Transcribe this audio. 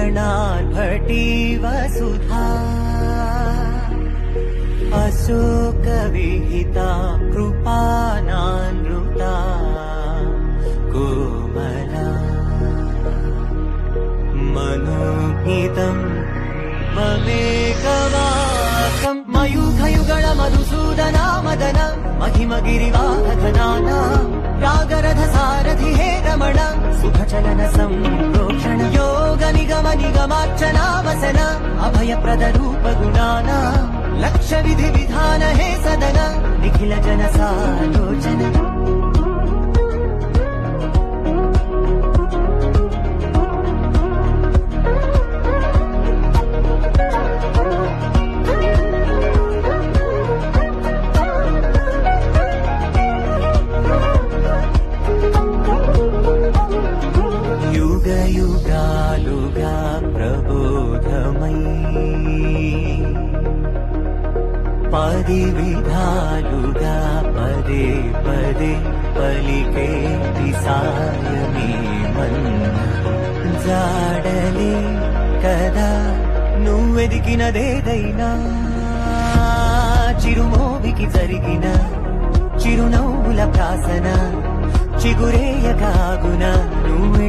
कर्णार्भटी वसुधा अशोकविहिता कृपानानृता कोमला मनोगीतं ममेकवाकं मयूखयुगळ मधुसूदना मदन महिमगिरिवाहधनाना रागरथ सारथि हे रमण सुखचलन संप्रोक्षण योग निगम निगमार्चना वसन अभयप्रद रूप गुणाना लक्ष विधि विधान हे सदन निखिल जन सालोचन युगालुगा प्रबोधमयी पदि विधालुगा पदे पदे पलिके सायमे मन्न जाडले कदा నువ్వెదికినదేదైనా చిరుమోవికి జరిగిన చిరునవ్వుల ప్రాసన చిగురేయగాగున నువ్వే